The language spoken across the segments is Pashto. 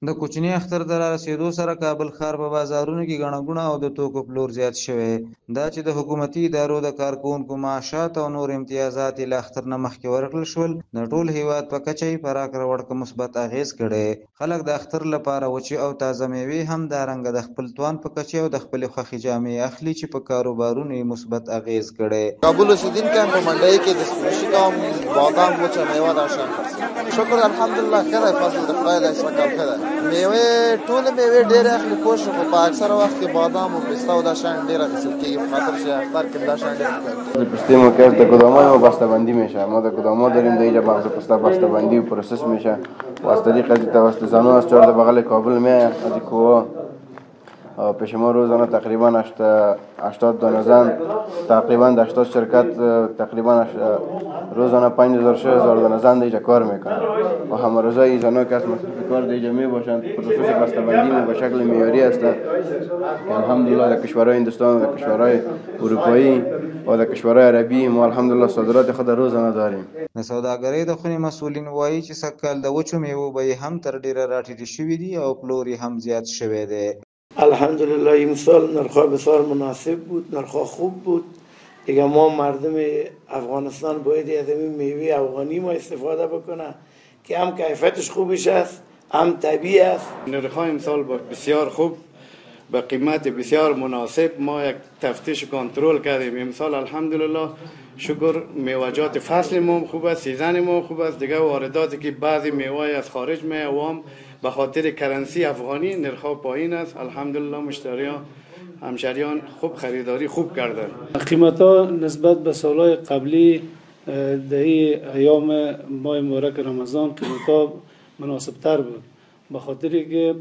د کوچني اختر د رارسېدو سره کابل ښار په بازارونو کې ګڼه ګوڼه او د توکو پلور زیات شوی. دا چې د حکومتي ادارو د کارکوونکو معاشات او نور امتیازات یې له اختر نه مخکې ورکړل شول، د ټول هیواد په کچه یې په راکړه ورکړه مثبت اغېز کړی. خلک د اختر لپاره وچې او تازه میوې همدارنګه د خپل توان په کچه او د خپلې خوښې جامې اخلي چې په کاروبارونو یې مثبت اغېز کړی. کابل اوسیدونکي هم په منډۍ کې د فروشي کوم بادام وچه میوه دا شیان خرڅوي. شکر الحمدلله ښه دی، فضل د خدای دی، څه کم ښه دی. میوې ټولې میوې ډېرې اخلي کوش، خو په اکثره وخت کې بادام او پسته او دا شیان ډېر اخیستل کېږي په خاطر چې اختر کې دا شیان ډېر کار پسته موقع است کدامای ما بسته‌بندی میشه. ما در کدام‌ها داریم در اینجا بخش پسته بسته‌بندی و پروسس میشه و از طریق از توسط زنان از چهار بغل کابل میایم از کوه پیش ما روزانه تقریبا 80 دانه زن، تقریبا 80 شرکت، تقریبا روزانه 5000 6000 دانه زن اینجا کار میکنن و همه روزه این زنا که مصرف کار اینجا می باشند. پروسس بسته‌بندی به شکل معیاری است که الحمدلله در کشورهای هندوستان، در کشورهای اروپایی و در کشورهای عربی ما الحمدلله صادرات خود روزانه داریم. د سوداګرۍ د خونې مسؤلین وایي چې سږکال د وچو میوو بیې هم تر ډیره راټیټې شوي دي او پلور یې هم زیات شوی دی. الحمدلله امسال نرخ‌ها بسیار مناسب بود، نرخ‌ها خوب بود. دیگه ما مردم افغانستان باید از این میوه افغانی ما استفاده بکنه که هم کیفیتش خوبش است، هم طبیعی است. نرخ‌ها امسال بسیار خوب، به قیمت بسیار مناسب. ما یک تفتیش کنترل کردیم امسال الحمدلله. شکر میوه‌جات فصل ما خوب است، سیزن ما خوب است. دیگه وارداتی که بعضی میوه از خارج میوام به خاطر کرنسی افغانی نرخ‌ها پایین است. الحمدلله مشتریان همشریان خوب خریداری خوب کردن. قیمت‌ها نسبت به سال‌های قبلی در ایام ماه مبارک رمضان قیمت‌ها مناسب‌تر بود، به خاطر که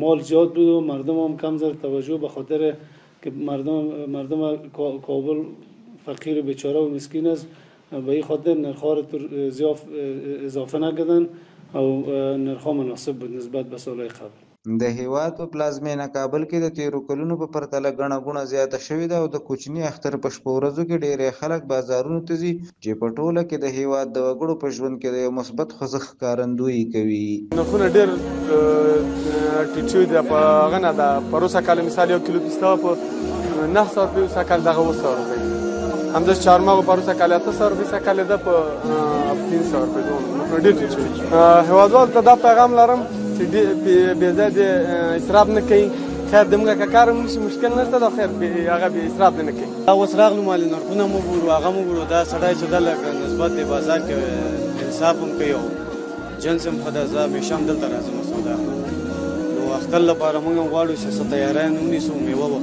مال زیاد بود و مردم هم کم زر توجه، به خاطر که مردم کابل فقیر و بیچاره و مسکین است، به این خاطر نرخ‌ها را اضافه نکردن او نرخ‌ها مناسب بود نسبت به سال‌های قبل. د هیواد په پلازمینه کابل کې د تیرو کلونو په پرتله ګڼه ګوڼه زیاته شوې ده او د کوچني اختر په شپو ورځو کې ډېری خلک بازارونو ته ځي چې په ټوله کې د هیواد د وګړو په ژوند کې د یو مثبت خوځښت ښکارندویي کوي. نرخونه ډېر ټیټ شوي دي. په هغه نه ده پروسه کال مثال 1 کیلو پسته په 900 روپۍ سکل دغه 200 روپۍ، همداش چهارمغز پروسه کال 800 روپۍ سکل ده په 300 روپۍ. نرخونه ډېر ټیټ شوي. هیوادوالو ته دا پیغام لرم چې بې ځای د اسراف نه کوي. خیر د موږ که کار وشي مشکل نشته، دا خیر هغه بې اسراف نه کوي. اوس راغلو مالې نرخونه مو ګورو، هغه مو ګورو. دا سړی چې دا لکه نسبت د بازار کې انصاف هم کوي او جنس هم ښه ده. زه همیشه هم دلته راځم سودا نو اختر لپاره موږ هم غواړو چې څه تیاری ونیسو میوه به.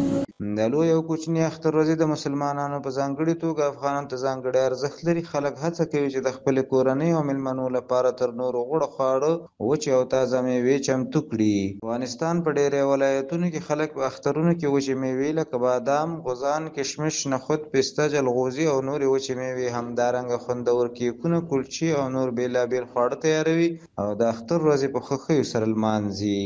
د لوی او کوچني اختر ورځې د مسلمانانو په ځانګړي توګه افغانانو ته ځانګړی ارزښت لري. خلک هڅه کوي چې د خپلې کورنۍ او میلمنو لپاره تر نورو غوړه خواړه، وچې او تازه میوې چمتو کړي. افغانستان په ډېری ولایتونو کې خلک په اخترونو کې وچې میوې لکه بادام، غوزان، کشمش، نخود، پسته، جلغوزي او نورې وچې میوې، همدارنګه خوندور کیکونه، کلچې او نور بېلابېل خواړه تیاروي او د اختر ورځې په خوښیو سره لمانځي.